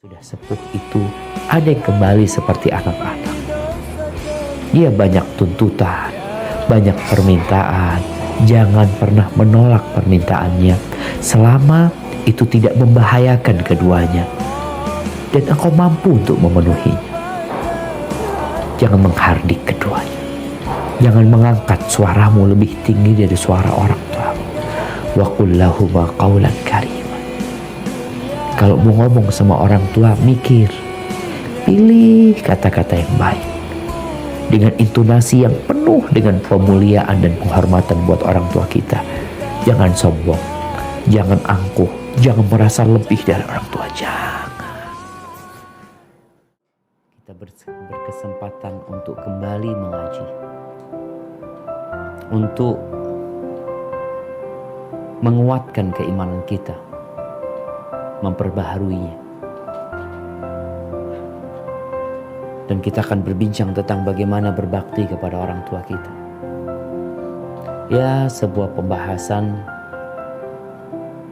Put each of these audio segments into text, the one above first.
Sudah sepuh itu ada yang kembali seperti anak-anak. Dia banyak tuntutan, banyak permintaan. Jangan pernah menolak permintaannya selama itu tidak membahayakan keduanya dan engkau mampu untuk memenuhinya. Jangan menghardik keduanya. Jangan mengangkat suaramu lebih tinggi dari suara orang tuamu. Wa qul lahuma qawlan karim. Kalau mau ngomong sama orang tua, mikir, pilih kata-kata yang baik dengan intonasi yang penuh dengan pemuliaan dan penghormatan buat orang tua kita. Jangan sombong, jangan angkuh, jangan merasa lebih dari orang tua. Jangan. Kita berkesempatan untuk kembali mengaji, untuk menguatkan keimanan kita, memperbaharuinya. Dan kita akan berbincang tentang bagaimana berbakti kepada orang tua kita. Ya, sebuah pembahasan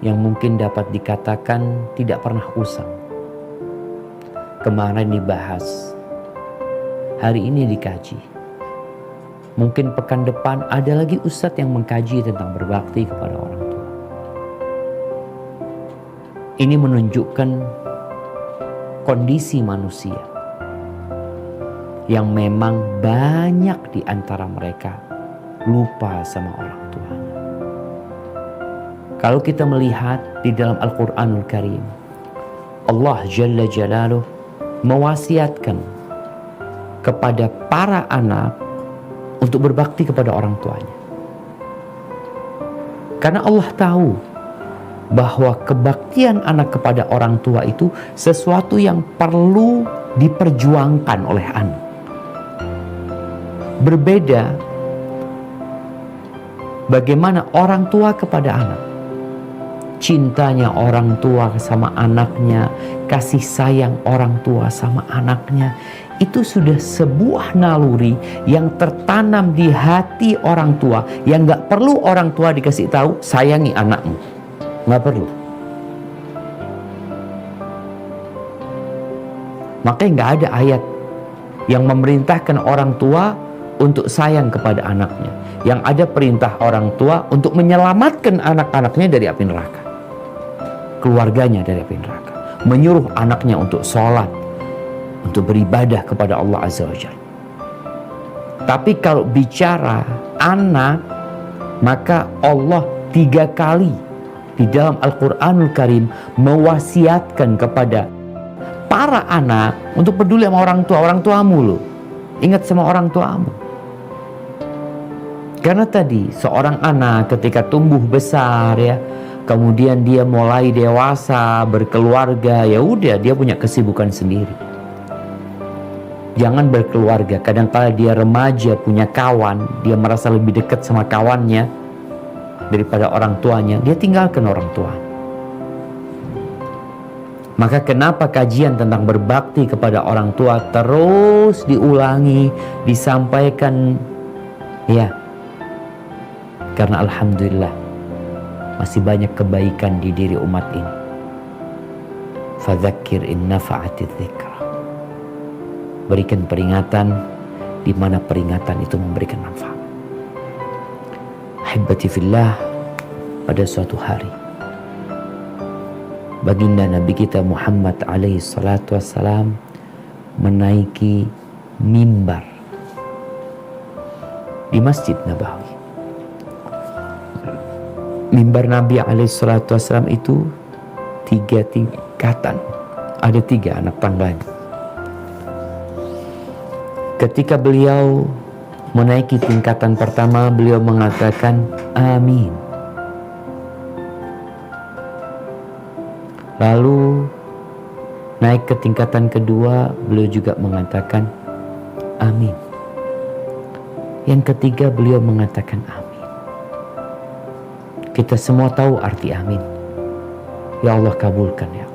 yang mungkin dapat dikatakan tidak pernah usang. Kemarin dibahas, hari ini dikaji. Mungkin pekan depan ada lagi ustadz yang mengkaji tentang berbakti kepada orang tua. Ini menunjukkan kondisi manusia yang memang banyak di antara mereka lupa sama orang tuanya. Kalau kita melihat di dalam Al-Quranul Karim, Allah Jalla Jalaluh mewasiatkan kepada para anak untuk berbakti kepada orang tuanya. Karena Allah tahu bahwa kebaktian anak kepada orang tua itu sesuatu yang perlu diperjuangkan oleh anak. Berbeda bagaimana orang tua kepada anak. Cintanya orang tua sama anaknya, kasih sayang orang tua sama anaknya, itu sudah sebuah naluri yang tertanam di hati orang tua, yang gak perlu orang tua dikasih tahu sayangi anakmu. Nggak perlu. Makanya nggak ada ayat yang memerintahkan orang tua untuk sayang kepada anaknya. Yang ada perintah orang tua untuk menyelamatkan anak-anaknya dari api neraka, keluarganya dari api neraka, menyuruh anaknya untuk sholat, untuk beribadah kepada Allah Azza wa Jalla. Tapi kalau bicara anak, maka Allah 3 kali di dalam Al-Quranul Karim mewasiatkan kepada para anak untuk peduli sama orang tuamu loh. Ingat sama orang tuamu. Karena tadi seorang anak ketika tumbuh besar ya, kemudian dia mulai dewasa, berkeluarga, ya udah dia punya kesibukan sendiri. Jangan berkeluarga, kadang-kala dia remaja punya kawan, dia merasa lebih dekat sama kawannya daripada orang tuanya, dia tinggalkan orang tua. Maka kenapa kajian tentang berbakti kepada orang tua terus diulangi, disampaikan? Ya, karena alhamdulillah masih banyak kebaikan di diri umat ini. Fadzakir in nafa'atidz dzikra. Berikan peringatan di mana peringatan itu memberikan manfaat. Ahibati fillah, pada suatu hari baginda Nabi kita Muhammad alaihi salatu wassalam menaiki mimbar di Masjid Nabawi. Mimbar Nabi alaihi salatu wassalam itu 3 tingkatan, ada 3 anak tangganya. Ketika beliau menaiki tingkatan pertama, beliau mengatakan amin. Lalu naik ke tingkatan kedua, beliau juga mengatakan amin. Yang ketiga beliau mengatakan amin. Kita semua tahu arti amin. Ya Allah kabulkan ya.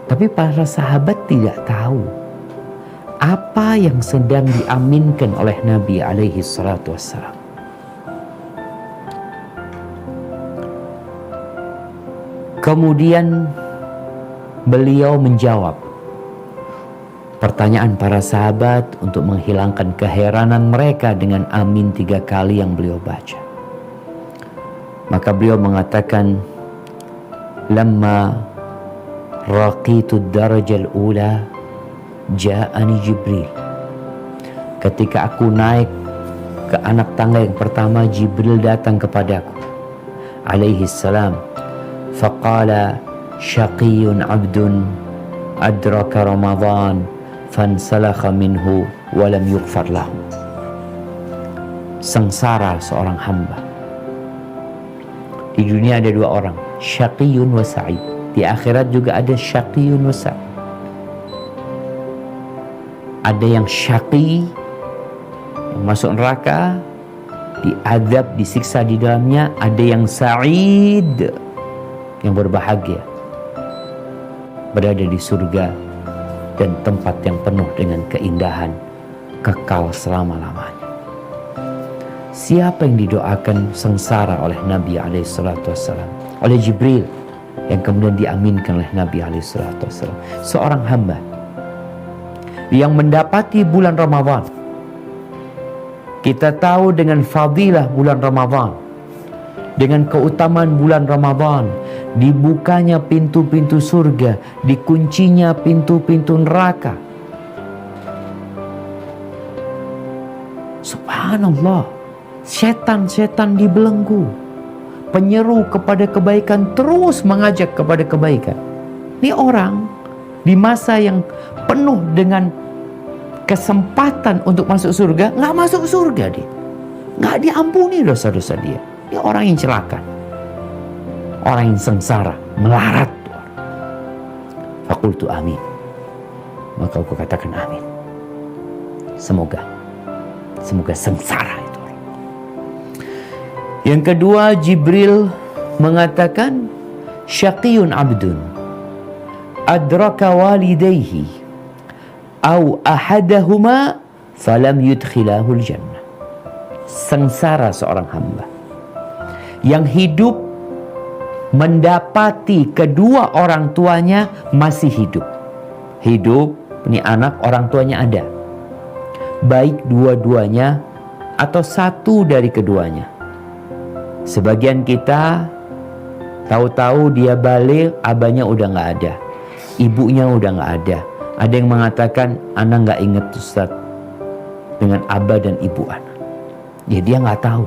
Tapi para sahabat tidak tahu apa yang sedang diaminkan oleh Nabi alaihi salatu wassalam. Kemudian Beliau menjawab pertanyaan para sahabat untuk menghilangkan keheranan mereka dengan amin 3 kali yang beliau baca. Maka beliau mengatakan, lamma raqitu darajal ula ja'ani Jibril. Ketika aku naik ke anak tangga yang pertama, Jibril datang kepadaku alaihi salam. Faqala syaqiyun abdun adraka Ramadan fansalakha minhu walam yughfar lahu. Sengsara seorang hamba. Di dunia ada 2 orang, syaqiyun wa sa'id. Di akhirat juga ada syaqiyun wa sa'id. Ada yang syaqi, yang masuk neraka, diadab, disiksa di dalamnya. Ada yang sa'id, yang berbahagia, berada di surga dan tempat yang penuh dengan keindahan, kekal selama-lamanya. Siapa yang didoakan sengsara oleh Nabi SAW? Oleh Jibril, yang kemudian diaminkan oleh Nabi SAW. Seorang hamba yang mendapati bulan Ramadan. Kita tahu dengan fadilah bulan Ramadan, dengan keutamaan bulan Ramadan, dibukanya pintu-pintu surga, dikuncinya pintu-pintu neraka. Subhanallah. Setan-setan dibelenggu. Penyeru kepada kebaikan terus mengajak kepada kebaikan. Ini orang di masa yang penuh dengan kesempatan untuk masuk surga, nggak masuk surga dia. Nggak diampuni dosa-dosa dia. Ini orang yang celaka. Orang yang sengsara, melarat. Fakultu amin. Maka aku katakan amin. Semoga sengsara itu. Yang kedua, Jibril mengatakan syaqiyun abdun adraka walidayhi au ahadahuma falam yudkhilahul jannah. Sengsara seorang hamba yang hidup mendapati kedua orang tuanya masih hidup. Hidup, ini anak, orang tuanya ada. Baik dua-duanya atau satu dari keduanya. Sebagian kita tahu-tahu dia balik, abahnya udah nggak ada, ibunya udah nggak ada. Ada yang mengatakan, anak nggak inget Ustaz dengan abah dan ibu anak. Ya dia nggak tahu.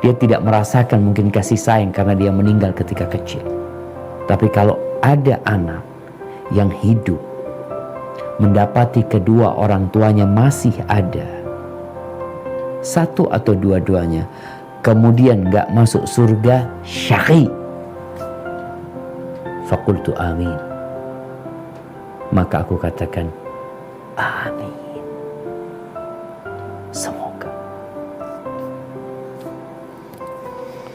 Dia tidak merasakan mungkin kasih sayang karena dia meninggal ketika kecil. Tapi kalau ada anak yang hidup mendapati kedua orang tuanya masih ada, satu atau dua-duanya, kemudian gak masuk surga, syaqi. Fakultu amin. Maka aku katakan amin. Semoga.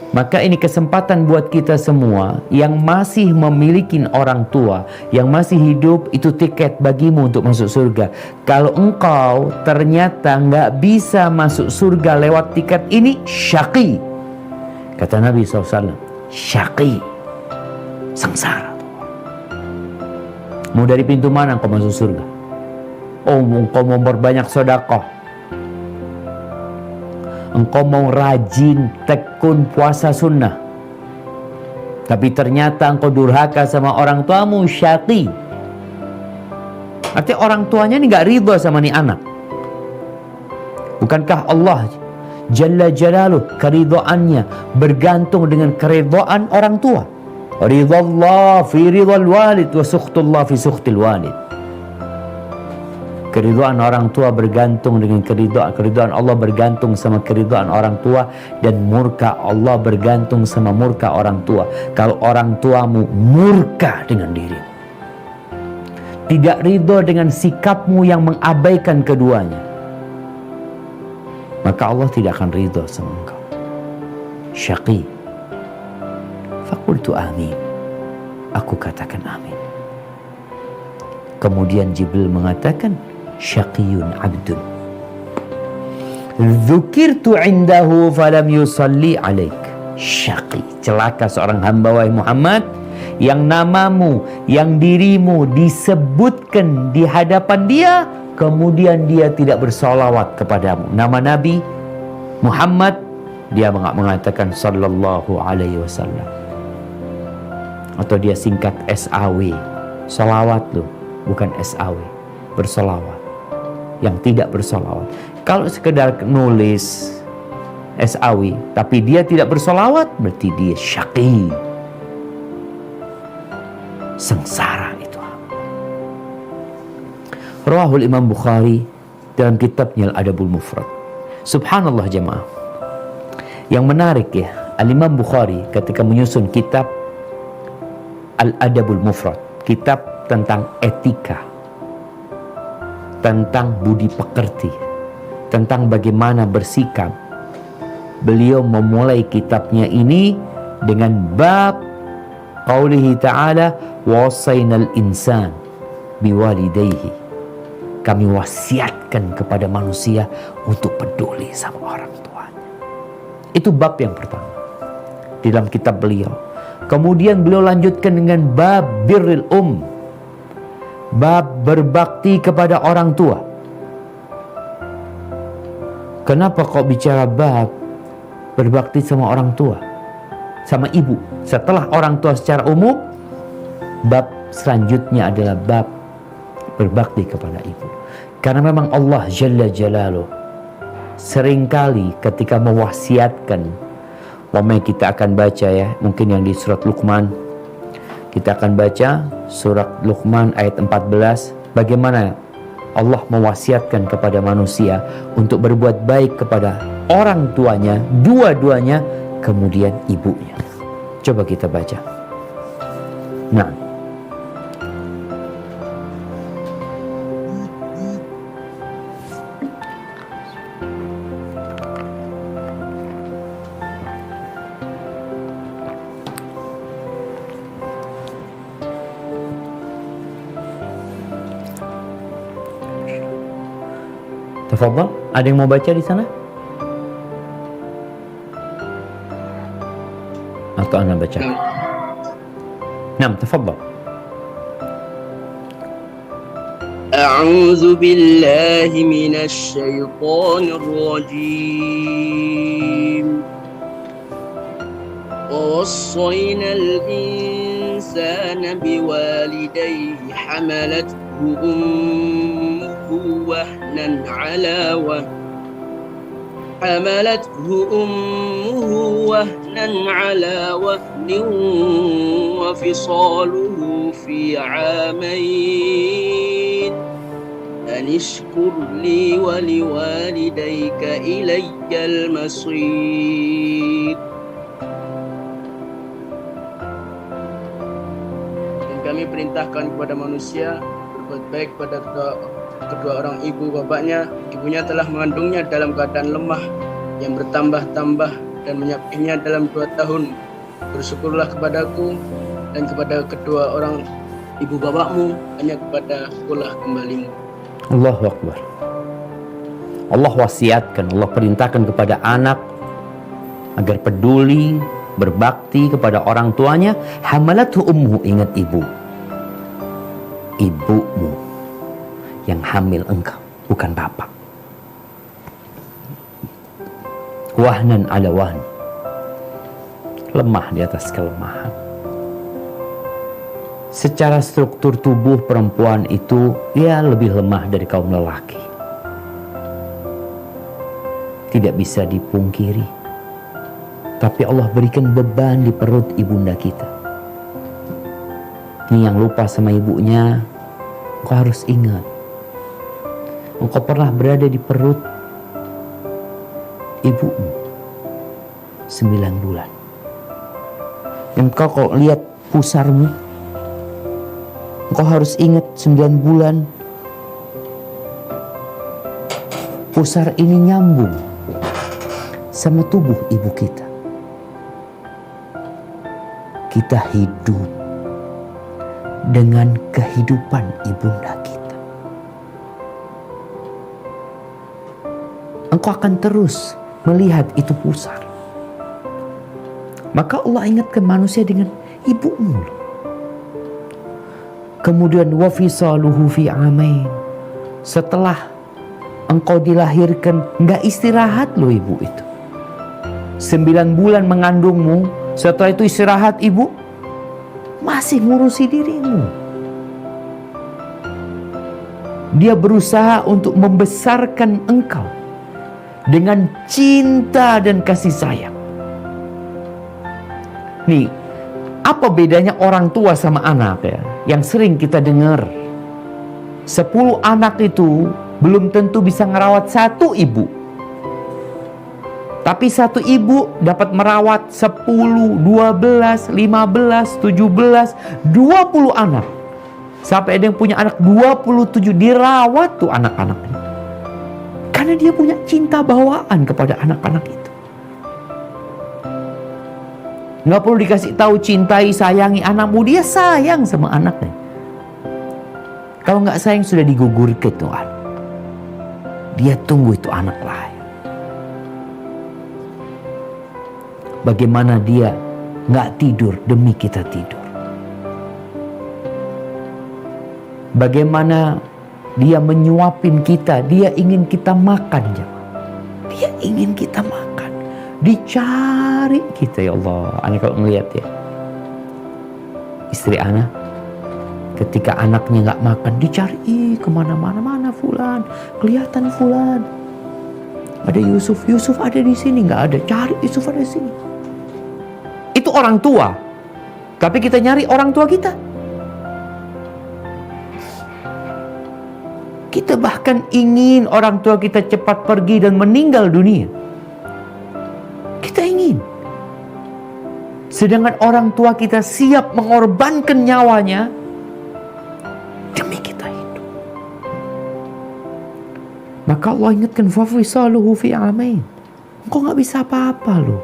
Maka ini kesempatan buat kita semua yang masih memiliki orang tua, yang masih hidup, itu tiket bagimu untuk masuk surga. Kalau engkau ternyata nggak bisa masuk surga lewat tiket ini, syaqi. Kata Nabi SAW, syaqi, sengsara. Mau dari pintu mana engkau masuk surga? Oh, engkau mau berbanyak sedekah, engkau mau rajin tekun puasa sunnah, tapi ternyata engkau durhaka sama orang tuamu, syaqi. Artinya orang tuanya ini gak ridho sama nih anak. Bukankah Allah Jalla Jalaluh keridhoannya bergantung dengan keridhoan orang tua? Ridhallah fi ridhal walid wa sukhtullah fi sukhtil walid. Keridhaan orang tua bergantung dengan keridhaan Allah bergantung sama keridhaan orang tua, dan murka Allah bergantung sama murka orang tua. Kalau orang tuamu murka dengan dirimu, tidak ridho dengan sikapmu yang mengabaikan keduanya, maka Allah tidak akan ridho sama engkau. Syaqi. Fakultu amin. Aku katakan amin. Kemudian Jibril mengatakan, syaqiyun abdun dzukirtu indahu falam yusalli alaik. Syaqi, celaka seorang hamba wahai Muhammad yang namamu, yang dirimu disebutkan di hadapan dia, kemudian dia tidak bersolawat kepadamu. Nama Nabi Muhammad, dia mengatakan sallallahu alaihi wasallam. Atau dia singkat SAW. Solawat loh, bukan SAW. Bersolawat. Yang tidak bersolawat. Kalau sekedar nulis SAW, tapi dia tidak bersolawat, berarti dia syaqi. Sengsara itu. Rawahul Imam Bukhari dalam kitabnya Al-Adabul Mufrad. Subhanallah jemaah. Yang menarik ya, Al-Imam Bukhari ketika menyusun kitab Al-Adabul Mufrad, kitab tentang etika, tentang budi pekerti, tentang bagaimana bersikap. Beliau memulai kitabnya ini dengan bab qaulihi ta'ala wasainal insan biwalidayhi. Kami wasiatkan kepada manusia untuk peduli sama orang tuanya. Itu bab yang pertama di dalam kitab beliau. Kemudian beliau lanjutkan dengan bab birril bab berbakti kepada orang tua. Kenapa kok bicara bab berbakti sama orang tua, sama ibu? Setelah orang tua secara umum, bab selanjutnya adalah bab berbakti kepada ibu. Karena memang Allah Jalla Jalaluh seringkali ketika mewasiatkan, kita akan baca ya, mungkin yang di surat Luqman, kita akan baca surat Luqman ayat 14, bagaimana Allah mewasiatkan kepada manusia untuk berbuat baik kepada orang tuanya, dua-duanya, kemudian ibunya. Coba kita baca. Nah, tafadhal, ada yang mau baca di sana? Atau ana baca? Naam, tafadhal. A'udzu billahi minasy syaithanir rajim. Wasainal insana biwalidayhi hamalathu وهنا على وهن حملته أمه وهنا على وهن وفصاله في عامين أن اشكر لي ولوالديك إلي المصير. Dan kami perintahkan kepada manusia berbuat baik pada kedua orang ibu bapaknya. Ibunya telah mengandungnya dalam keadaan lemah yang bertambah-tambah dan menyapihnya dalam 2 tahun. Bersyukurlah kepadaku dan kepada kedua orang ibu bapakmu, hanya kepada akulah kembalimu. Allahu Akbar. Allah wasiatkan, Allah perintahkan kepada anak agar peduli, berbakti kepada orang tuanya. Hamalathu ummuhu, ingat ibu. Ibumu yang hamil engkau, bukan bapak. Wahnan ala wahn, lemah di atas kelemahan. Secara struktur tubuh perempuan itu ya lebih lemah dari kaum lelaki. Tidak bisa dipungkiri. Tapi Allah berikan beban di perut ibunda kita. Ini yang lupa sama ibunya, engkau harus ingat. Engkau pernah berada di perut ibumu 9 bulan. Engkau kalau lihat pusarmu, engkau harus ingat 9 bulan pusar ini nyambung sama tubuh ibu kita. Kita hidup dengan kehidupan ibunda kita. Engkau akan terus melihat itu pusar. Maka Allah ingatkan manusia dengan ibumu. Kemudian wa fisaluhu fi amain. Setelah engkau dilahirkan, nggak istirahat loh ibu itu. 9 bulan mengandungmu, setelah itu istirahat ibu, masih ngurusi dirimu. Dia berusaha untuk membesarkan engkau dengan cinta dan kasih sayang. Nih, apa bedanya orang tua sama anak ya? Yang sering kita dengar, 10 anak itu belum tentu bisa ngerawat satu ibu. Tapi satu ibu dapat merawat 10, 12, 15, 17, 20 anak. Sampai ada yang punya anak 27, dirawat tuh anak-anaknya. Karena dia punya cinta bawaan kepada anak-anak itu. Nggak perlu dikasih tahu cintai, sayangi anakmu, dia sayang sama anaknya. Kalau nggak sayang sudah digugurkan tuh anak. Dia tunggu itu anak lahir. Bagaimana dia nggak tidur demi kita tidur. Bagaimana dia menyuapin kita, dia ingin kita makan. Dia ingin kita makan. Dicari kita, ya Allah. Anak kalau ngeliat ya, istri anak ketika anaknya nggak makan, dicari kemana-mana. Mana Fulan? Kelihatan Fulan. Ada Yusuf. Yusuf ada di sini, nggak ada. Cari Yusuf ada di sini. Itu orang tua. Tapi kita nyari orang tua kita. Kita bahkan ingin orang tua kita cepat pergi dan meninggal dunia. Kita ingin. Sedangkan orang tua kita siap mengorbankan nyawanya demi kita hidup. Maka Allah ingatkan, fafisaluhu fi amain. Engkau gak bisa apa-apa loh.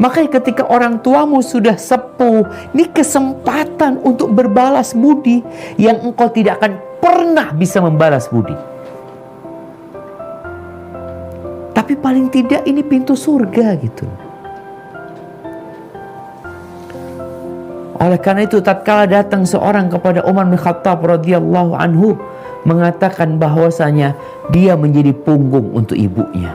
Makanya ketika orang tuamu sudah sepuh, ini kesempatan untuk berbalas budi yang engkau tidak akan pernah bisa membalas budi. Tapi paling tidak ini pintu surga gitu. Oleh karena itu tatkala datang seorang kepada Umar bin Khattab radhiyallahu anhu mengatakan bahwasanya dia menjadi punggung untuk ibunya.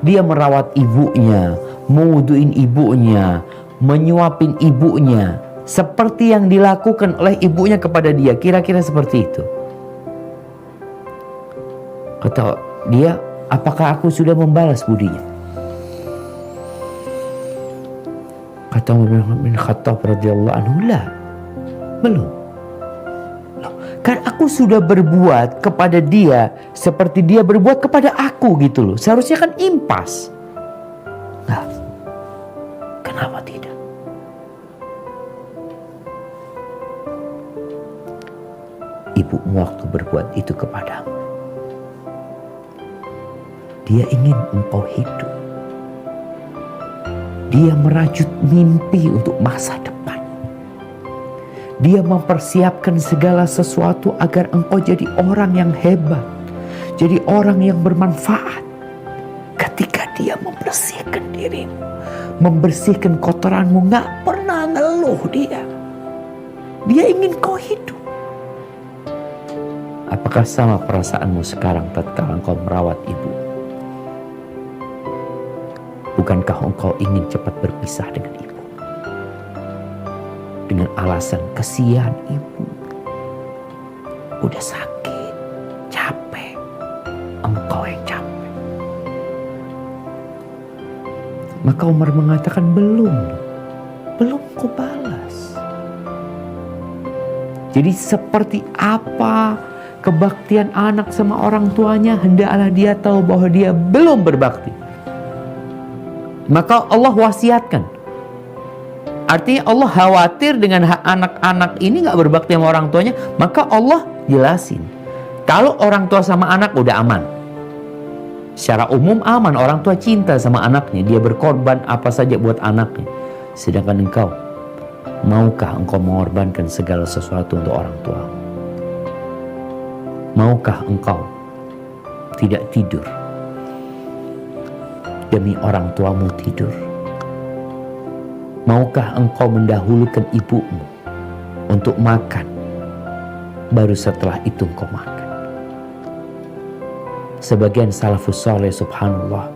Dia merawat ibunya, mewuduin ibunya, menyuapin ibunya, seperti yang dilakukan oleh ibunya kepada dia. Kira-kira seperti itu. Kata dia, apakah aku sudah membalas budinya? Kata Umar bin Khattab radhiyallahu anhu, la, belum. Kan aku sudah berbuat kepada dia seperti dia berbuat kepada aku gitu loh. Seharusnya kan impas. Nah, kenapa tidak? Ibumu waktu berbuat itu kepadamu, dia ingin engkau hidup. Dia merajut mimpi untuk masa depan. Dia mempersiapkan segala sesuatu agar engkau jadi orang yang hebat, jadi orang yang bermanfaat. Ketika dia membersihkan dirimu, membersihkan kotoranmu, gak pernah ngeluh dia. Dia ingin kau hidup. Apakah sama perasaanmu sekarang tatkala engkau merawat ibu? Bukankah engkau ingin cepat berpisah dengan ibu? Dengan alasan kesian ibu, udah sakit, capek, engkau yang capek. Maka Umar mengatakan belum kau balas. Jadi seperti apa kebaktian anak sama orang tuanya, hendaklah dia tahu bahwa dia belum berbakti. Maka Allah wasiatkan. Artinya Allah khawatir dengan anak-anak ini gak berbakti sama orang tuanya. Maka Allah jelasin, kalau orang tua sama anak udah aman. Secara umum aman, orang tua cinta sama anaknya, dia berkorban apa saja buat anaknya. Sedangkan engkau, maukah engkau mengorbankan segala sesuatu untuk orang tua? Maukah engkau tidak tidur demi orang tuamu tidur? Maukah engkau mendahulukan ibumu untuk makan baru setelah itu engkau makan. Sebagian salafus soleh, subhanallah,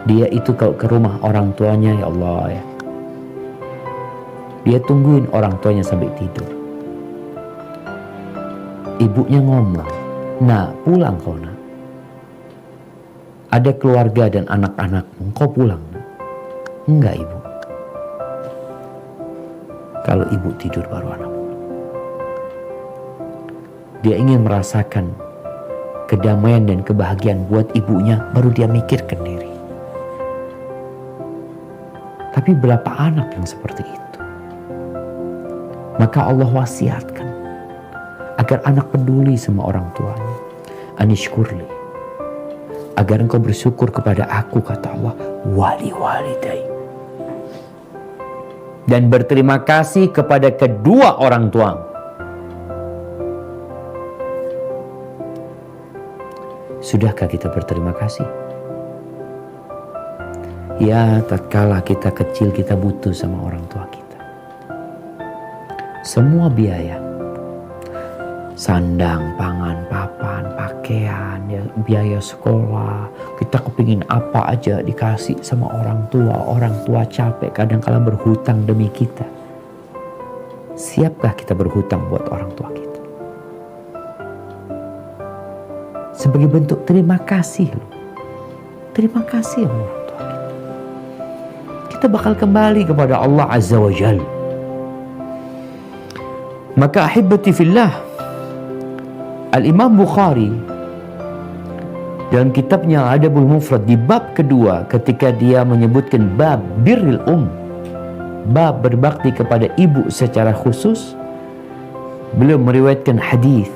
dia itu kalau ke rumah orang tuanya, ya Allah ya, dia tungguin orang tuanya sampai tidur. Ibunya ngomong, "Nak, pulang kau nak. Ada keluarga dan anak-anakmu, kau pulang." "Enggak ibu." Kalau ibu tidur baru anak pulang. Dia ingin merasakan kedamaian dan kebahagiaan buat ibunya, baru dia mikirkan diri. Tapi berapa anak yang seperti itu? Maka Allah wasiatkan agar anak peduli sama orang tuanya. Anishkurli, agar engkau bersyukur kepada aku, kata Allah, wali-walidai, dan berterima kasih kepada kedua orang tua. Sudahkah kita berterima kasih? Ya, tatkala kita kecil kita butuh sama orang tua kita. Semua biaya, sandang, pangan, papan, pakaian, ya, biaya sekolah, kita kepingin apa aja dikasih sama orang tua. Orang tua capek, kadang-kala berhutang demi kita. Siapkah kita berhutang buat orang tua kita? Sebagai bentuk terima kasih loh. Terima kasih sama orang tua kita. Kita bakal kembali kepada Allah Azza wa Jal. Maka ahibati fillah, Al-Imam Bukhari dalam kitabnya Adabul Mufrad di bab kedua, ketika dia menyebutkan bab birril bab berbakti kepada ibu secara khusus, beliau meriwayatkan hadis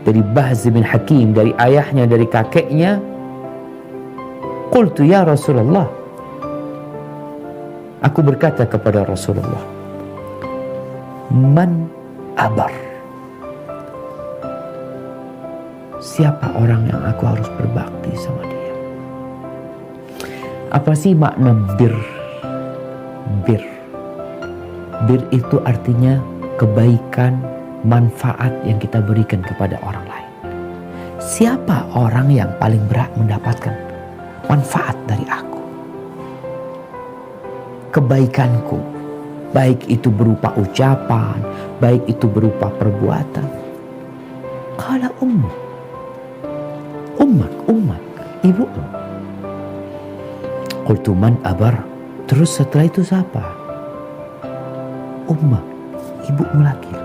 dari Bahz bin Hakim, dari ayahnya, dari kakeknya. Qultu ya Rasulullah, aku berkata kepada Rasulullah, man abar, siapa orang yang aku harus berbakti sama dia? Apa sih makna bir? Bir itu artinya kebaikan, manfaat yang kita berikan kepada orang lain. Siapa orang yang paling berhak mendapatkan manfaat dari aku? Kebaikanku, baik itu berupa ucapan, baik itu berupa perbuatan. Qala ummak, ibu. Qultu man abar, terus setelah itu siapa? Ummak, ibumu lagi.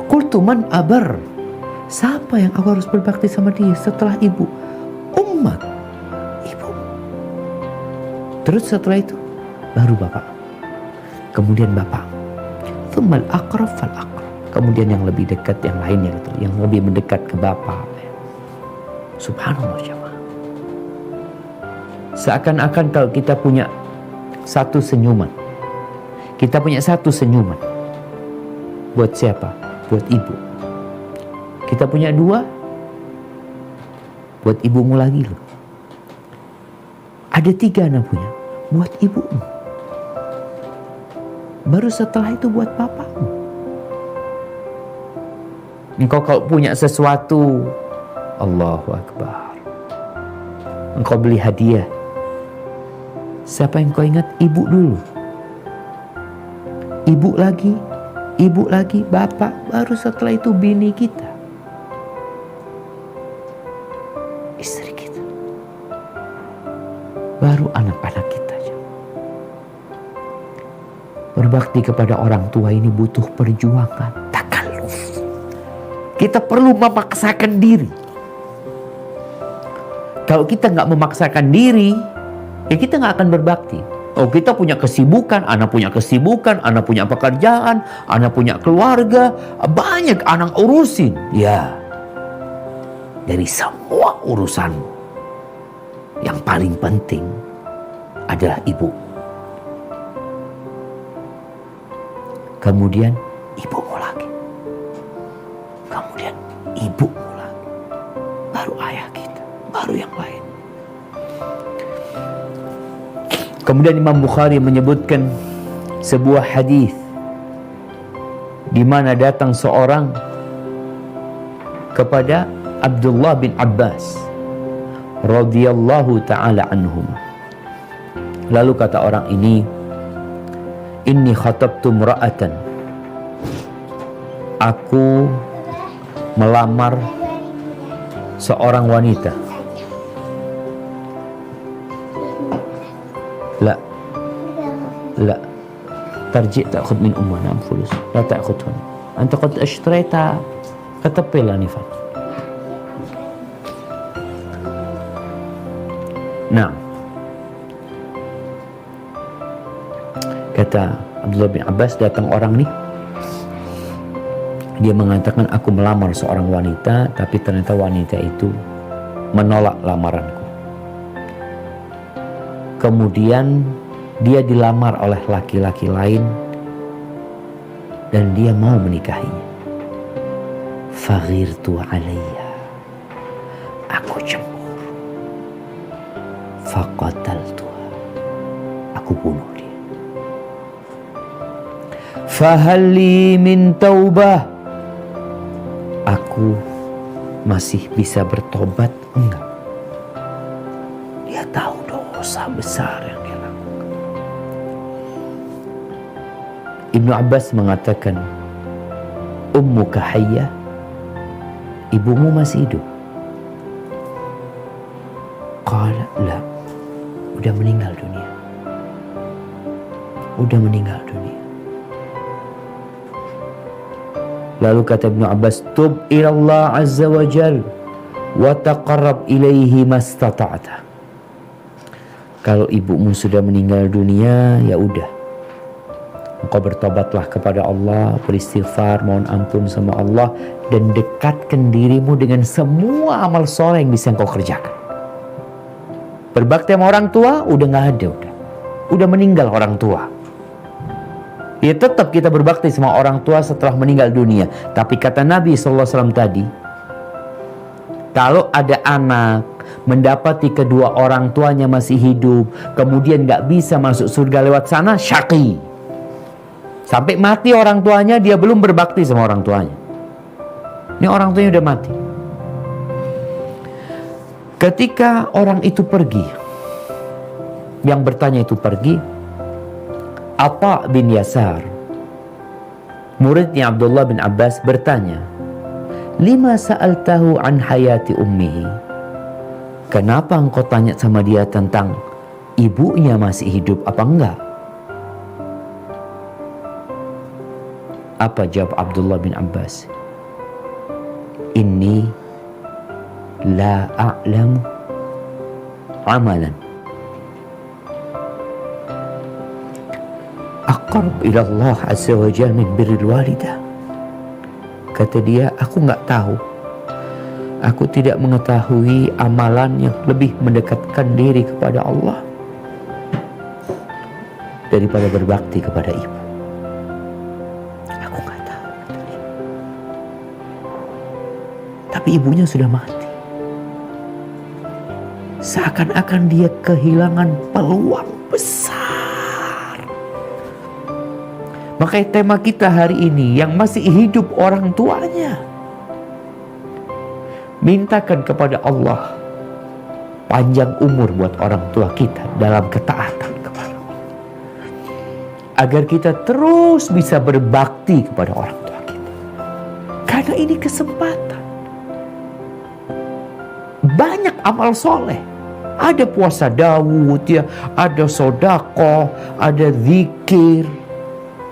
Qultu man abar, siapa yang aku harus berbakti sama dia setelah ibu? Ummak, ibu. Terus setelah itu baru bapak, kemudian bapak, thummal aqrab fal aqrab, kemudian yang lebih dekat, yang lainnya gitu, yang lebih mendekat ke bapak. Subhanallah jemaah. Seakan-akan kalau kita punya satu senyuman, kita punya satu senyuman buat siapa? Buat ibu. Kita punya dua buat ibumu lagi loh. Ada tiga anak punya buat ibumu. Baru setelah itu buat bapakmu. Engkau kalau punya sesuatu, Allahu Akbar, engkau beli hadiah, siapa yang kau ingat? Ibu dulu, ibu lagi, bapak, baru setelah itu bini kita, istri kita, baru anak-anak kita. Berbakti kepada orang tua ini butuh perjuangan, takalluf. Kita perlu memaksakan diri. Kalau kita nggak memaksakan diri, ya kita nggak akan berbakti. Oh, kita punya kesibukan, anak punya kesibukan, anak punya pekerjaan, anak punya keluarga, banyak anak urusin. Ya, dari semua urusanmu, yang paling penting adalah ibu. Kemudian ibumu lagi. Kemudian ibumu lagi. Baru ayah kita, baru yang lain. Kemudian Imam Bukhari menyebutkan sebuah hadis di mana datang seorang kepada Abdullah bin Abbas radhiyallahu ta'ala anhum. Lalu kata orang ini, inni khatabtu imra'atan, aku melamar seorang wanita. لا ترجع تأخذ من أمنا فلوس لا تأخذهن أنت قد اشتريتها كتبل آنفا. Nah, kata Abdullah bin Abbas, datang orang nih, dia mengatakan aku melamar seorang wanita, tapi ternyata wanita itu menolak lamaranku. Kemudian dia dilamar oleh laki-laki lain dan dia mau menikahinya. Faghirtu alaiha, aku cemburu. Faqataltuha, aku bunuh dia. Fahalli min taubah, aku masih bisa bertobat enggak? Dia tahu dosa besar yang dia lakukan. Ibnu Abbas mengatakan, ummuka hayyah, ibumu masih hidup? Qala la, udah meninggal dunia. Udah meninggal dunia. Lalu kata Ibnu Abbas, tub ilallah azza wa jal wa taqarrab ilaihi mastata'ta. Kalau ibumu sudah meninggal dunia, ya udah, engkau bertobatlah kepada Allah, beristighfar, mohon ampun sama Allah, dan dekatkan dirimu dengan semua amal soleh yang bisa engkau kerjakan. Berbakti sama orang tua udah nggak ada, udah meninggal orang tua. Ya tetap kita berbakti sama orang tua setelah meninggal dunia. Tapi kata Nabi SAW tadi, kalau ada anak mendapati kedua orang tuanya masih hidup, kemudian nggak bisa masuk surga lewat sana, syaqi. Sampai mati orang tuanya, dia belum berbakti sama orang tuanya. Ini orang tuanya udah mati. Ketika orang itu pergi, yang bertanya itu pergi, Atha bin Yasar, muridnya Abdullah bin Abbas, bertanya, lima sa'altahu an hayati ummihi, kenapa engkau tanya sama dia tentang ibunya masih hidup apa enggak? Apa jawab Abdullah bin Abbas? Inni la a'lamu amalan aqrab ila Allah azza wa jalla min birril walidah. Kata dia, aku nggak tahu, aku tidak mengetahui amalan yang lebih mendekatkan diri kepada Allah daripada berbakti kepada ibu. Aku nggak tahu. Tapi ibunya sudah mati. Seakan-akan dia kehilangan peluang besar. Makanya tema kita hari ini, yang masih hidup orang tuanya, mintakan kepada Allah panjang umur buat orang tua kita dalam ketaatan kepada Allah, agar kita terus bisa berbakti kepada orang tua kita. Karena ini kesempatan. Banyak amal soleh. Ada puasa Daud, ya, ada sedekah, ada zikir,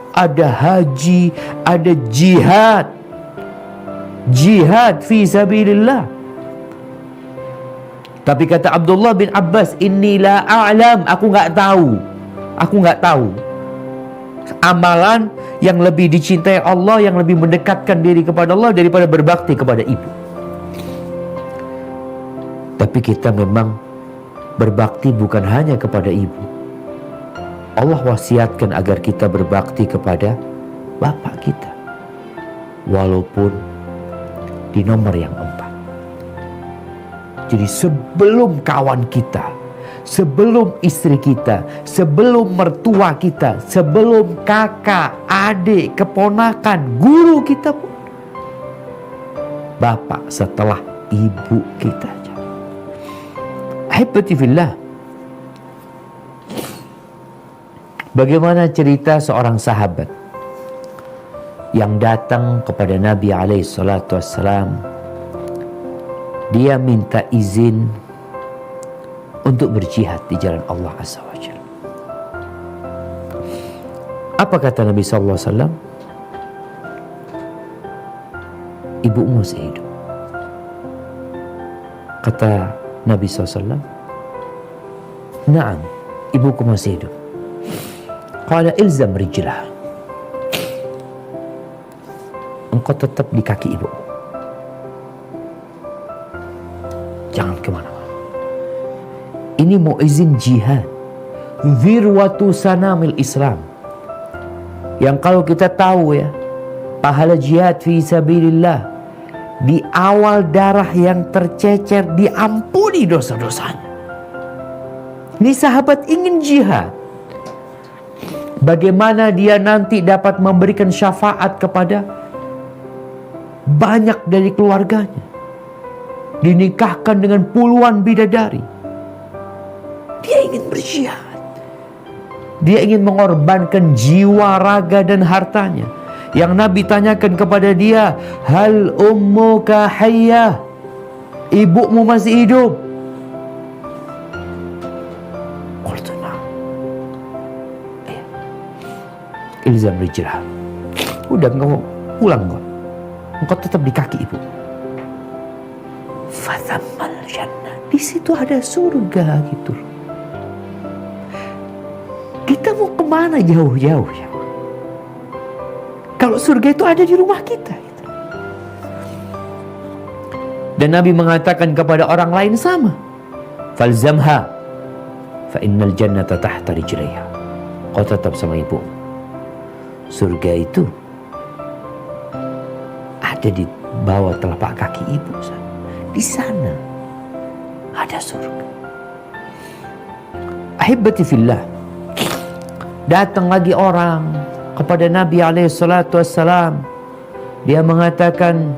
ada haji, ada jihad. Jihad fi sabilillah. Tapi kata Abdullah bin Abbas, inni la a'lam, aku nggak tahu. Aku nggak tahu amalan yang lebih dicintai Allah, yang lebih mendekatkan diri kepada Allah daripada berbakti kepada ibu. Tapi kita memang berbakti bukan hanya kepada ibu. Allah wasiatkan agar kita berbakti kepada bapak kita, walaupun di nomor yang 4. Jadi sebelum kawan kita, sebelum istri kita, sebelum mertua kita, sebelum kakak, adik, keponakan, guru kita pun. Bapak setelah ibu kita. Ahibati fillah. Bagaimana cerita seorang sahabat yang datang kepada Nabi SAW. Dia minta izin untuk berjihad di jalan Allah Azza wa Jalla. Apa kata Nabi SAW? Ibumu masih hidup. Kata Nabi SAW, "Na'am, ibuku masih hidup." Qala ilzam rijlah. Engkau tetap di kaki ibu. Jangan kemana-mana. Ini mau izin jihad. Zirwatu sanamil Islam. Yang kalau kita tahu ya, pahala jihad fi sabilillah, di awal darah yang tercecer diampuni dosa-dosanya. Ini sahabat ingin jihad. Bagaimana dia nanti dapat memberikan syafaat kepada banyak dari keluarganya. Dinikahkan dengan puluhan bidadari. Dia ingin berjihad. Dia ingin mengorbankan jiwa, raga, dan hartanya. Yang Nabi tanyakan kepada dia, hal ummuka hayyah? Ibumu masih hidup? Qultu na'am. Ilzam rijlah. Udah engkau pulang kok. Engkau tetap di kaki ibu. Fathammal jannah. Di situ ada surga gitu loh. Kita mau kemana jauh-jauh ya? Kalau surga itu ada di rumah kita gitu. Dan Nabi mengatakan kepada orang lain sama. Falzamha fa innal jannata tahta rijlaiha. Kau tetap sama ibu. Surga itu ada di bawah telapak kaki ibu. Di sana ada surga. Ahibati fillah. Datang lagi orang kepada Nabi SAW. Dia mengatakan,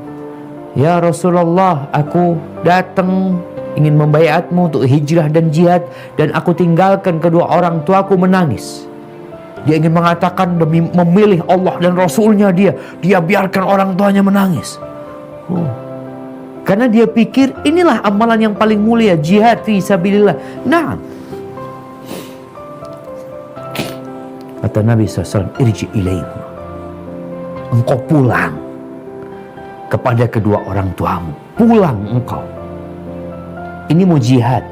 "Ya Rasulullah, aku datang ingin membaiatmu untuk hijrah dan jihad, dan aku tinggalkan kedua orang tuaku menangis." Dia ingin mengatakan demi memilih Allah dan Rasulnya dia biarkan orang tuanya menangis. Karena dia pikir inilah amalan yang paling mulia, jihad fi sabilillah. Nah, kata Nabi SAW, irji ilaihim. Engkau pulang kepada kedua orang tuamu. Pulang engkau. Ini mau jihad,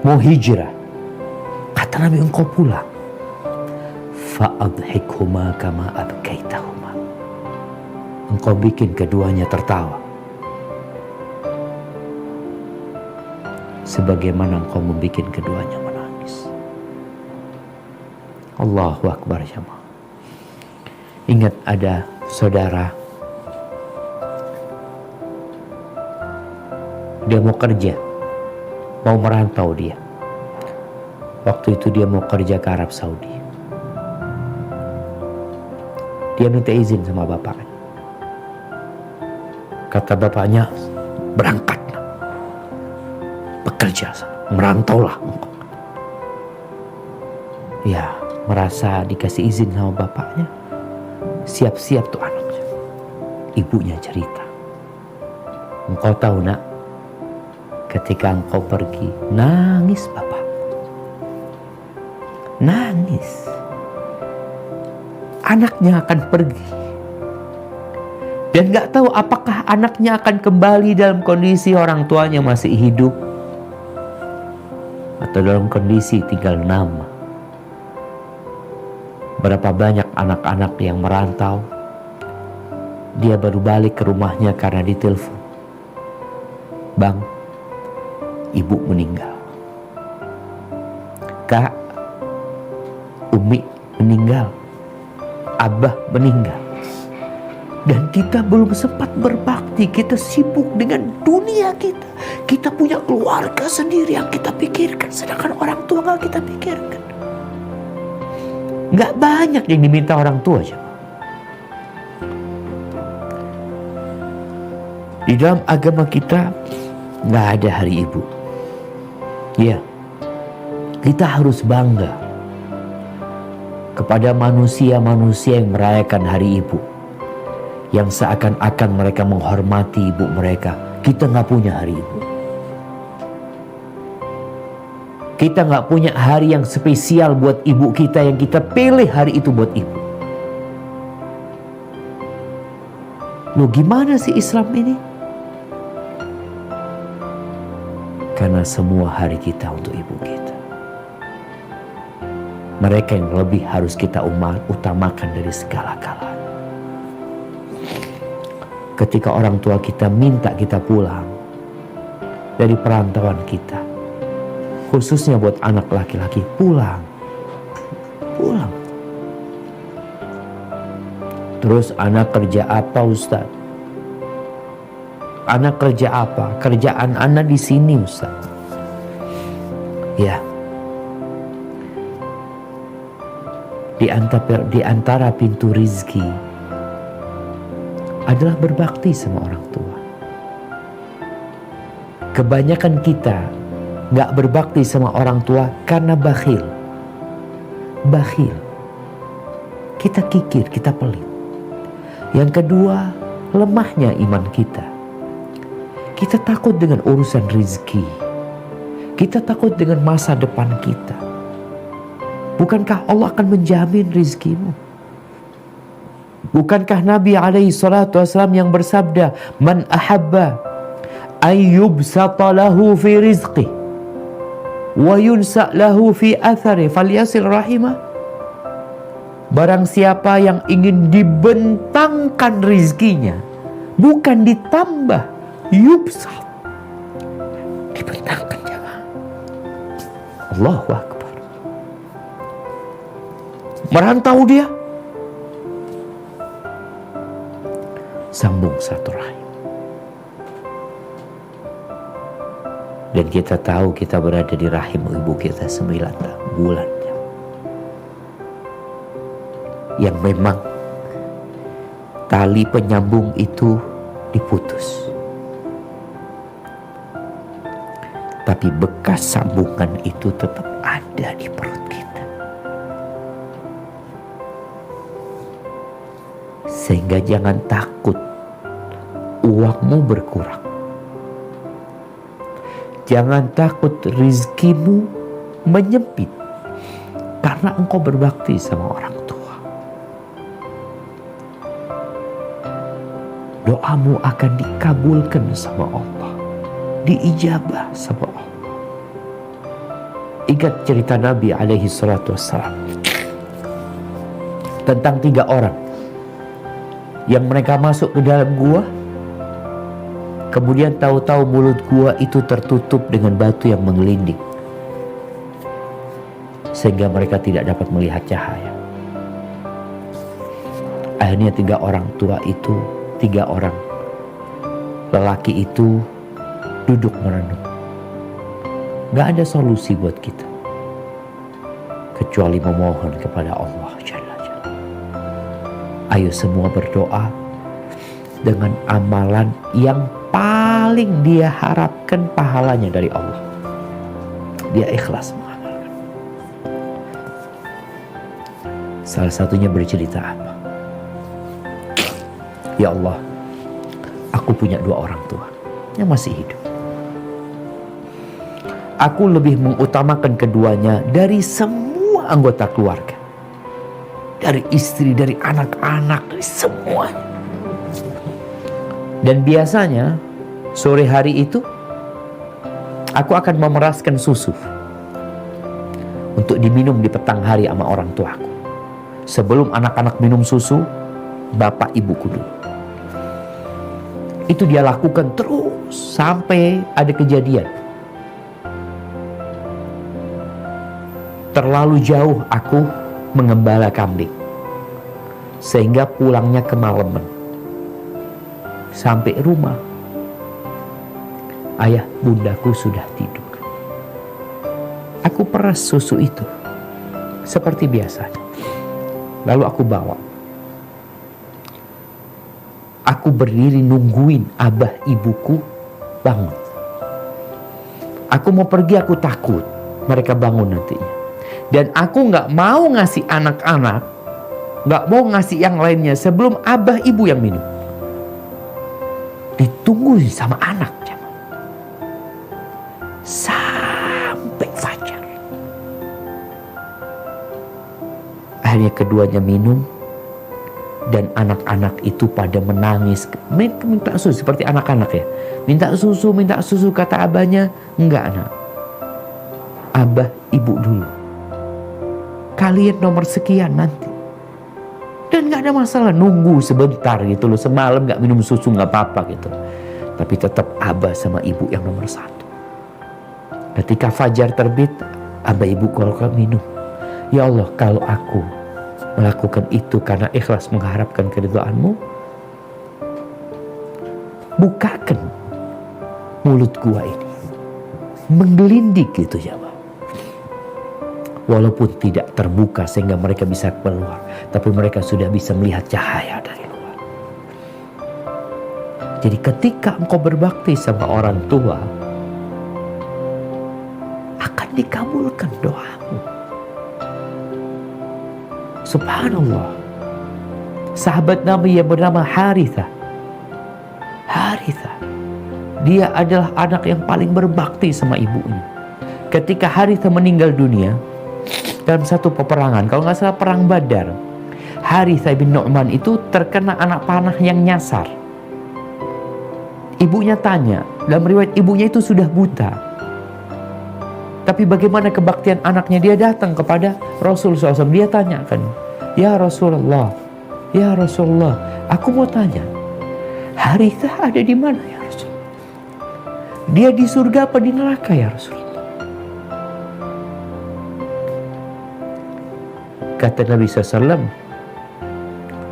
mau hijrah. Kata Nabi, engkau pulang. Fa'adhikhuma kama abkaitahuma. Engkau bikin keduanya tertawa, sebagaimana engkau membuat keduanya menangis. Allahu Akbar jamaah. Ingat ada saudara, dia mau kerja, mau merantau dia. Waktu itu dia mau kerja ke Arab Saudi. Dia minta izin sama bapaknya. Kata bapaknya, berangkat, bekerja, merantaulah. Ya, merasa dikasih izin sama bapaknya, siap-siap tuh anaknya. Ibunya cerita, engkau tahu nak, ketika engkau pergi, nangis bapak, nangis. Anaknya akan pergi, dan gak tahu apakah anaknya akan kembali dalam kondisi orang tuanya masih hidup, atau dalam kondisi tinggal nama. Berapa banyak anak-anak yang merantau, dia baru balik ke rumahnya karena ditelepon, "Bang, ibu meninggal. Kak, Umi meninggal. Abah meninggal." Dan kita belum sempat berbakti, kita sibuk dengan dunia kita. Kita punya keluarga sendiri yang kita pikirkan, sedangkan orang tua gak kita pikirkan. Gak banyak yang diminta orang tua aja. Di dalam agama kita gak ada hari ibu. Ya, kita harus bangga kepada manusia-manusia yang merayakan hari ibu, yang seakan-akan mereka menghormati ibu mereka. Kita gak punya hari ibu. Kita gak punya hari yang spesial buat ibu kita, yang kita pilih hari itu buat ibu. Loh, gimana sih Islam ini? Karena semua hari kita untuk ibu kita. Mereka yang lebih harus kita utamakan dari segala-galanya. Ketika orang tua kita minta kita pulang dari perantauan kita, khususnya buat anak laki-laki, pulang. Terus anak kerja apa, Ustaz? Anak kerja apa? Kerjaan anak di sini, Ustaz. Ya. Di antara pintu rizki adalah berbakti sama orang tua. Kebanyakan kita gak berbakti sama orang tua karena bakhil. Kita kikir, kita pelit. Yang kedua, lemahnya iman kita. Kita takut dengan urusan rizki. Kita takut dengan masa depan kita. Bukankah Allah akan menjamin rizkimu? Bukankah Nabi SAW yang bersabda, "Man ahabba ayyubsata lahu fi rizqi wa yunsa lahu fi athari falyasil rahimah." Barang siapa yang ingin dibentangkan rizkinya, bukan ditambah, yubsat, dibentangkan jemaah. Allahu Akbar. Merantau dia, sambung satu rahim. Dan kita tahu kita berada di rahim ibu kita 9 bulan. Yang memang tali penyambung itu diputus. Tapi bekas sambungan itu tetap ada di perut kita. Sehingga jangan takut uangmu berkurang. Jangan takut rizkimu menyempit karena engkau berbakti sama orang tua. Doamu akan dikabulkan sama Allah, diijabah sama Allah. Ingat cerita Nabi SAW tentang 3 orang yang mereka masuk ke dalam gua, kemudian tahu-tahu mulut gua itu tertutup dengan batu yang menggelinding sehingga mereka tidak dapat melihat cahaya. Akhirnya 3 orang tua itu, 3 orang lelaki itu duduk merenung. Gak ada solusi buat kita kecuali memohon kepada Allah Jalla Jalla. Ayo semua berdoa dengan amalan yang paling dia harapkan pahalanya dari Allah. Dia ikhlas mengamalkan. Salah satunya bercerita apa? Ya Allah, aku punya 2 orang tua yang masih hidup. Aku lebih mengutamakan keduanya dari semua anggota keluarga. Dari istri, dari anak-anak, dari semuanya. Dan biasanya sore hari itu aku akan memeraskan susu untuk diminum di petang hari sama orang tuaku. Sebelum anak-anak minum susu, bapak ibuku dulu. Itu dia lakukan terus sampai ada kejadian. Terlalu jauh aku mengembala kambing, sehingga pulangnya kemalaman. Sampai rumah, ayah bundaku sudah tidur. Aku peras susu itu seperti biasanya. Lalu aku bawa. Aku berdiri nungguin abah ibuku bangun. Aku mau pergi, aku takut mereka bangun nantinya. Dan aku gak mau ngasih anak-anak, gak mau ngasih yang lainnya sebelum abah ibu yang minum. Ditungguin sama anaknya sampai fajar. Akhirnya keduanya minum. Dan anak-anak itu pada menangis, minta susu seperti anak-anak ya. Minta susu, kata abahnya, enggak nak. Abah ibu dulu. Kalian nomor sekian nanti. Dan gak ada masalah, nunggu sebentar gitu loh. Semalam gak minum susu gak apa-apa gitu. Tapi tetap abah sama ibu yang nomor satu. Ketika fajar terbit, abah ibu kalau minum. Ya Allah, kalau aku melakukan itu karena ikhlas mengharapkan keridhaan-Mu, bukakan mulut gua ini, menggelindik gitu ya Pak. Walaupun tidak terbuka sehingga mereka bisa keluar, tapi mereka sudah bisa melihat cahaya dari luar. Jadi ketika engkau berbakti sama orang tua, akan dikabulkan doamu. Subhanallah. Sahabat Nabi yang bernama Harithah. Dia adalah anak yang paling berbakti sama ibunya. Ketika Harithah meninggal dunia dalam satu peperangan, kalau nggak salah perang Badar, Harithah bin Nu'man itu terkena anak panah yang nyasar. Ibunya tanya, dalam riwayat ibunya itu sudah buta. Tapi bagaimana kebaktian anaknya? Dia datang kepada Rasulullah SAW. Dia tanyakan, Ya Rasulullah, aku mau tanya, Harithah ada di mana ya Rasulullah? Dia di surga apa di neraka ya Rasulullah? Kata Nabi SAW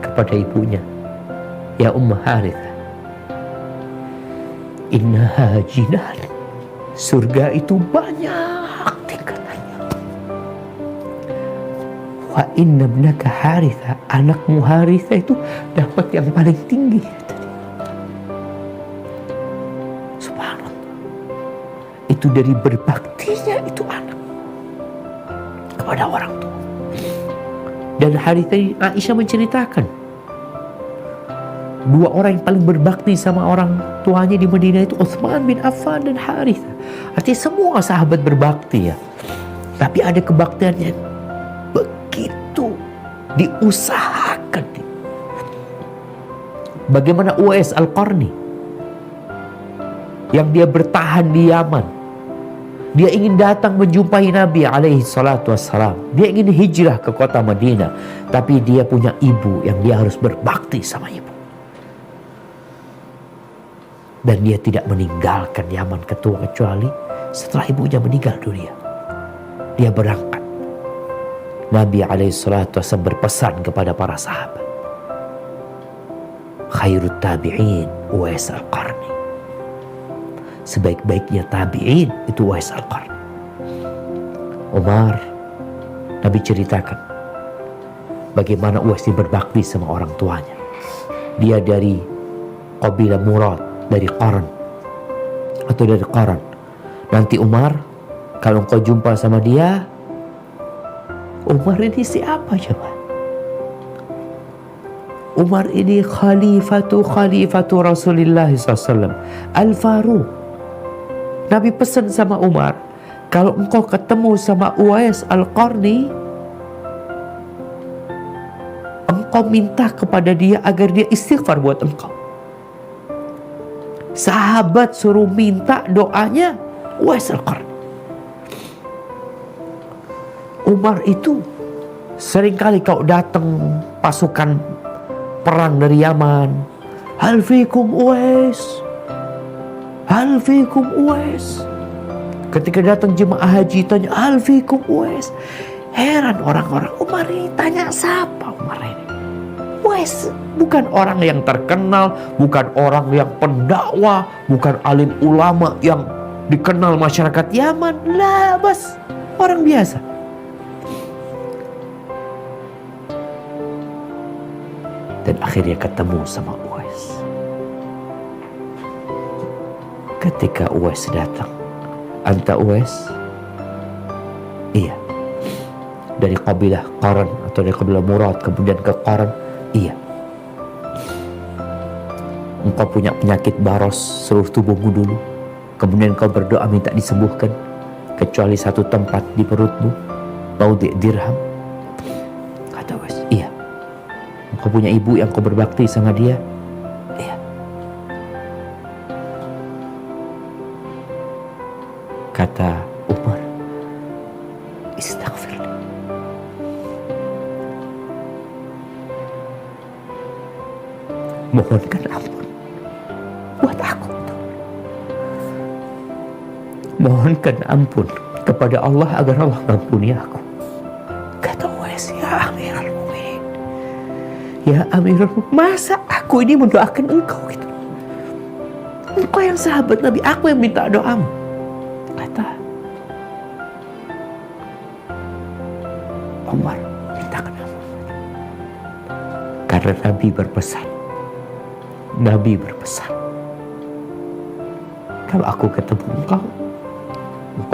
kepada ibunya, Ya Ummah Harithah, innaha jinan. Surga itu banyak tingkatannya. Wa inna ibnaka Harithah, anakmu Harithah itu dapat yang paling tinggi tadi. Subhanallah. Itu dari berbaktinya itu anak kepada orang tua. Dan Harithah, Aisyah menceritakan, dua orang yang paling berbakti sama orang tuanya di Madinah itu Utsman bin Affan dan Harithah. Artinya semua sahabat berbakti ya. Tapi ada kebaktian yang begitu diusahakan. Bagaimana Uwais Al-Qarni yang dia bertahan di Yaman. Dia ingin datang menjumpai Nabi alaihi salatu wassalam. Dia ingin hijrah ke kota Madinah. Tapi dia punya ibu yang dia harus berbakti sama ibu. Dan dia tidak meninggalkan Yaman kecuali setelah ibunya meninggal dunia. Dia berangkat. Nabi SAW berpesan kepada para sahabat. Khairut tabi'in Uwais Al-Qarni. Sebaik-baiknya tabi'in itu Uwais Al-Qarni. Umar, Nabi ceritakan bagaimana Uwais berbakti sama orang tuanya. Dia dari kabilah Murad, dari Qaran atau dari Qaran. Nanti Umar, kalau engkau jumpa sama dia, Umar ini siapa coba? Umar ini khalifatu Rasulullah SAW, Al-Faruq. Nabi pesan sama Umar, kalau engkau ketemu sama Uwais Al-Qarni, engkau minta kepada dia agar dia istighfar buat engkau. Sahabat suruh minta doanya Uwais Al-Qarni. Umar itu seringkali kalau datang pasukan perang dari Yaman, hal fikum Uwais, hal fikum Uwais. Ketika datang jemaah haji tanya hal fikum Uwais. Heran orang-orang, Umar ini tanya siapa Umar ini? Uwais bukan orang yang terkenal, bukan orang yang pendakwah, bukan alim ulama yang dikenal masyarakat Yaman. Lah, bas, orang biasa. Dan akhirnya ketemu sama Uwais. Ketika Uwais datang, "Anta Uwais?" "Iya." "Dari kabilah Qaran atau dari kabilah Murad kemudian ke Qaran?" "Iya." "Engkau punya penyakit baros seluruh tubuhmu dulu, kemudian kau berdoa minta disembuhkan kecuali satu tempat di perutmu, maudhi' dirham?" Kata Uwais, "Iya." "Engkau punya ibu yang kau berbakti sama dia?" "Iya." Kata Umar, "Istaghfir." Mohonkan ampun buat aku. Mohonkan ampun kepada Allah agar Allah mengampuni aku. Kata Uwais, "Ya Amirul Mukminin, ya Amirul Mukminin, masa aku ini mendoakan engkau gitu? Engkau yang sahabat Nabi, aku yang minta doamu." Kata Umar, "Mintakan ampun." Karena Nabi berpesan, kalau aku ketemu engkau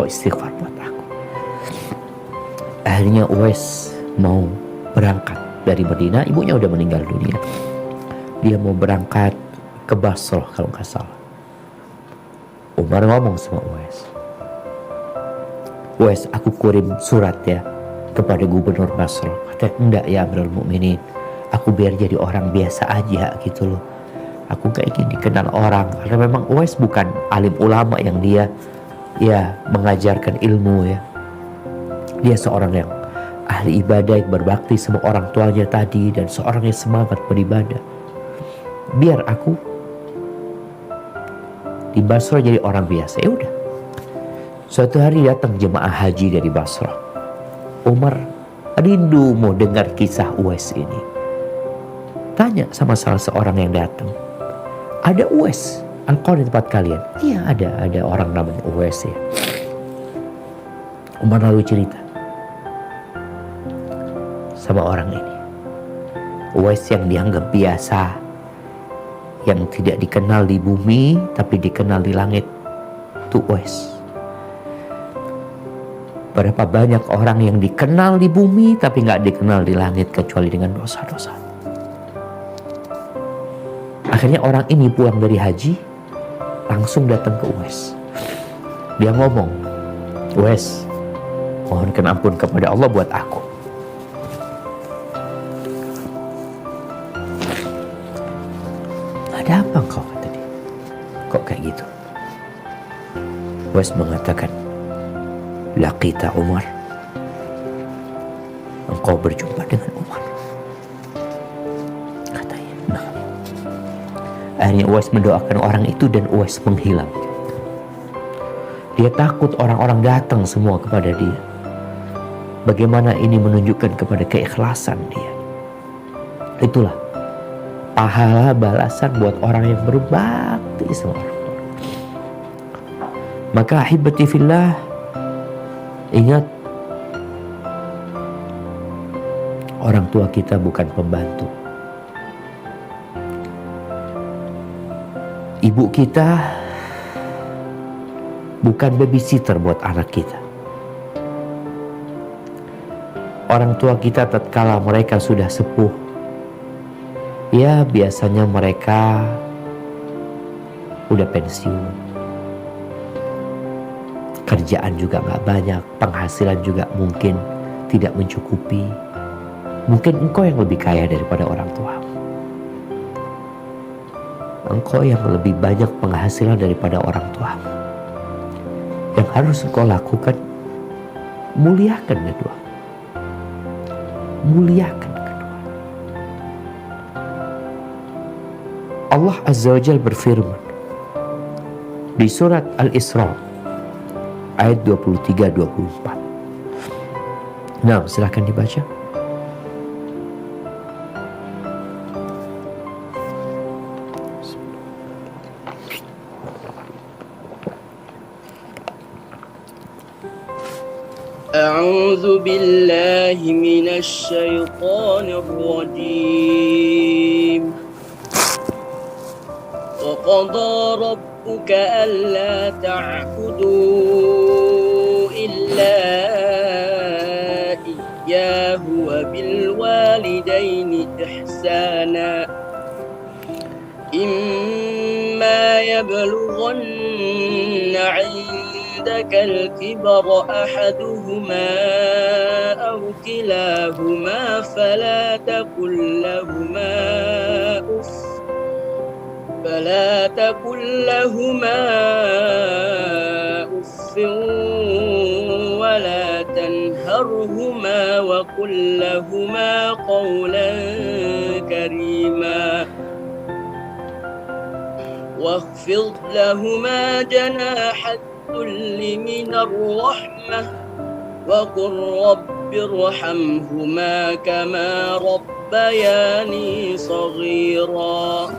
istighfar buat aku. Akhirnya Uwais mau berangkat dari Madinah. Ibunya udah meninggal dunia. Dia mau berangkat ke Basrah kalau nggak salah. Umar ngomong sama Uwais, "Uwais, aku kirim surat ya kepada gubernur Basrah." Kata, "Enggak ya Amirul Mukminin, aku biar jadi orang biasa aja gitu loh. Aku gak ingin dikenal orang." Karena memang Uwais bukan alim ulama yang dia mengajarkan ilmu ya. Dia seorang yang ahli ibadah yang berbakti sama orang tuanya tadi dan seorang yang semangat beribadah. Biar aku di Basrah jadi orang biasa. Ya udah. Suatu hari datang jemaah haji dari Basrah. Umar rindu mau dengar kisah Uwais ini. Tanya sama salah seorang yang datang, "Ada Uwais engkau di tempat kalian?" "Iya ada orang namanya Uwais ya." Umar lalu cerita sama orang ini. Uwais yang dianggap biasa, yang tidak dikenal di bumi tapi dikenal di langit, itu Uwais. Berapa banyak orang yang dikenal di bumi tapi gak dikenal di langit kecuali dengan dosa-dosa. Akhirnya orang ini pulang dari haji, langsung datang ke Uwais. Dia ngomong, "Uwais, mohonkan ampun kepada Allah buat aku." "Ada apa engkau?" kata dia. "Kok kayak gitu?" Uwais mengatakan, "Laqita Umar." Engkau berjumpa dengan Umar. Akhirnya Uwais mendoakan orang itu dan Uwais menghilang. Dia takut orang-orang datang semua kepada dia. Bagaimana ini menunjukkan kepada keikhlasan dia. Itulah pahala balasan buat orang yang berbakti sama orang. Maka ahibati fillah, ingat, orang tua kita bukan pembantu. Ibu kita bukan babysitter buat anak kita. Orang tua kita tatkala mereka sudah sepuh, ya biasanya mereka udah pensiun. Kerjaan juga gak banyak, penghasilan juga mungkin tidak mencukupi. Mungkin engkau yang lebih kaya daripada orang tua. Engkau yang lebih banyak penghasilan daripada orang tua. Yang harus engkau lakukan, muliakan kedua. Muliakan kedua. Allah Azza wa Jalla berfirman di surat Al-Isra ayat 23-24. Nah, silahkan dibaca. أعوذ بالله من الشيطان الرجيم وقضى ربك ألا تعبدوا إلا إياه وبالوالدين إحسانا إما يبلغن عندك الكبر أحدهما أو كلاهما فلا تقل لهما أف ولا تنهرهما وقل لهما قولا كريما واخفض لهما جناح الذل من الرحمة وقل رب ارحمهما كما ربياني صغيرا.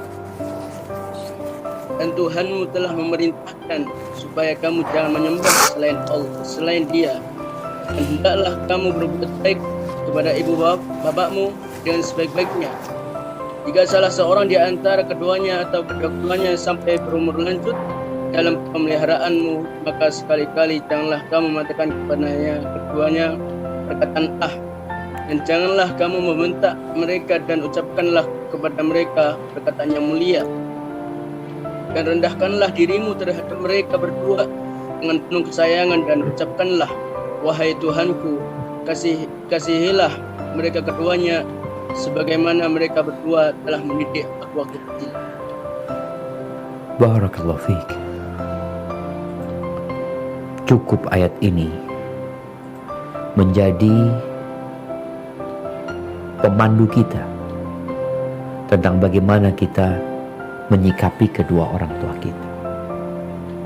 Dan Tuhanmu telah memerintahkan supaya kamu jangan menyembah selain Allah, selain Dia. Dan hendaklah kamu berbuat baik kepada ibu bapakmu dengan sebaik-baiknya. Jika salah seorang di antara keduanya atau kedua-duanya sampai berumur lanjut dalam pemeliharaanmu, maka sekali-kali janganlah kamu mengatakan kepadanya keduanya perkataan dan janganlah kamu membentak mereka dan ucapkanlah kepada mereka perkataan yang mulia. Dan rendahkanlah dirimu terhadap mereka berdua dengan penuh kesayangan dan ucapkanlah, wahai Tuhanku, kasihilah mereka keduanya sebagaimana mereka berdua telah mendidik aku waktu kecil. Barakallahu fiik. Cukup ayat ini menjadi pemandu kita tentang bagaimana kita menyikapi kedua orang tua kita.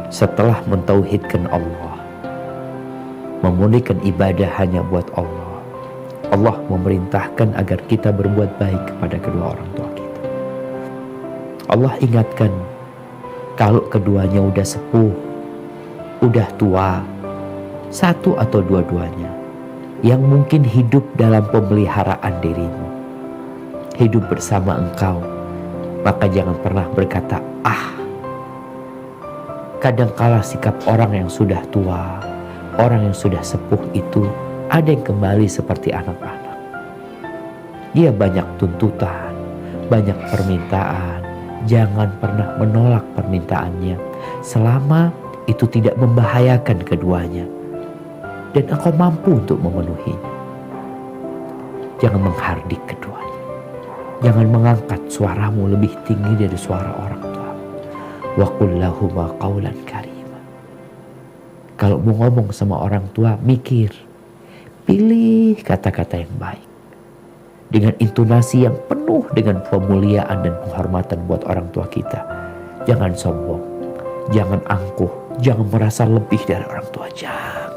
Setelah mentauhidkan Allah, memurnikan ibadah hanya buat Allah, Allah memerintahkan agar kita berbuat baik kepada kedua orang tua kita. Allah ingatkan, kalau keduanya udah sepuh, udah tua, satu atau dua-duanya, yang mungkin hidup dalam pemeliharaan dirimu, hidup bersama engkau, maka jangan pernah berkata Kadangkala sikap orang yang sudah tua, orang yang sudah sepuh itu ada yang kembali seperti anak-anak. Dia banyak tuntutan, banyak permintaan. Jangan pernah menolak permintaannya selama itu tidak membahayakan keduanya dan engkau mampu untuk memenuhinya. Jangan menghardik keduanya. Jangan mengangkat suaramu lebih tinggi dari suara orang tua. Wa qul lahuma qawlan karima. Kalau mau ngomong sama orang tua, mikir. Pilih kata-kata yang baik. Dengan intonasi yang penuh dengan pemuliaan dan penghormatan buat orang tua kita. Jangan sombong. Jangan angkuh. Jangan merasa lebih dari orang tua. Jangan.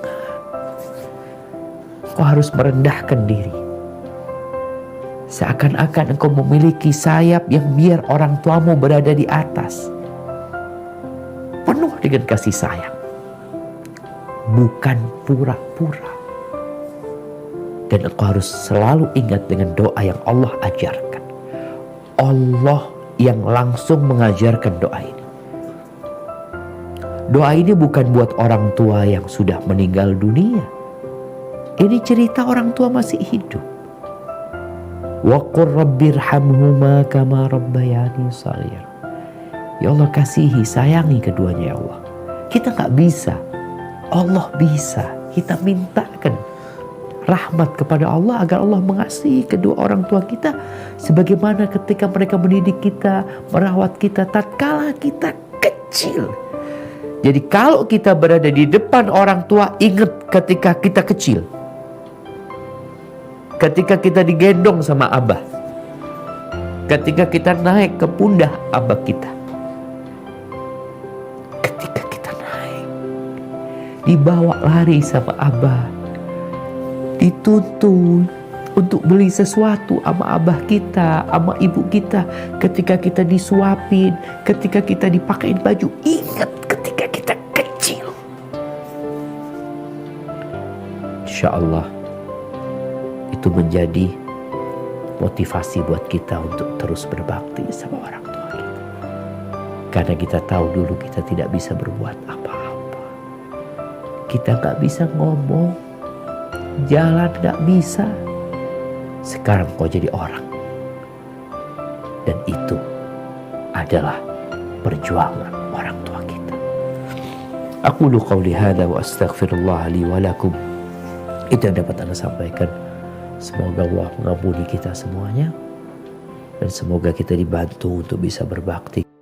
Kau harus merendahkan diri. Seakan-akan engkau memiliki sayap yang biar orang tuamu berada di atas. Penuh dengan kasih sayang. Bukan pura-pura. Dan engkau harus selalu ingat dengan doa yang Allah ajarkan. Allah yang langsung mengajarkan doa ini. Doa ini bukan buat orang tua yang sudah meninggal dunia. Ini cerita orang tua masih hidup. Wa qur rabbirhamhuma kama rabbayani shaghira. Ya Allah, kasihi, sayangi keduanya ya Allah. Kita gak bisa, Allah bisa. Kita mintakan rahmat kepada Allah agar Allah mengasihi kedua orang tua kita sebagaimana ketika mereka mendidik kita, merawat kita tatkala kita kecil. Jadi kalau kita berada di depan orang tua, ingat ketika kita kecil. Ketika kita digendong sama abah. Ketika kita naik ke pundak abah kita. Ketika kita naik, dibawa lari sama abah. Dituntun untuk beli sesuatu sama abah kita, sama ibu kita. Ketika kita disuapin, ketika kita dipakein baju. Ingat ketika kita kecil. insya Allah itu menjadi motivasi buat kita untuk terus berbakti sama orang tua kita. Karena kita tahu dulu kita tidak bisa berbuat apa-apa. Kita gak bisa ngomong, jalan gak bisa. Sekarang kau jadi orang. Dan itu adalah perjuangan orang tua kita. Aqulu qawli hadha wa astaghfirullah li wa lakum. Itu yang dapat Anda sampaikan. Semoga Allah mengampuni kita semuanya. Dan semoga kita dibantu untuk bisa berbakti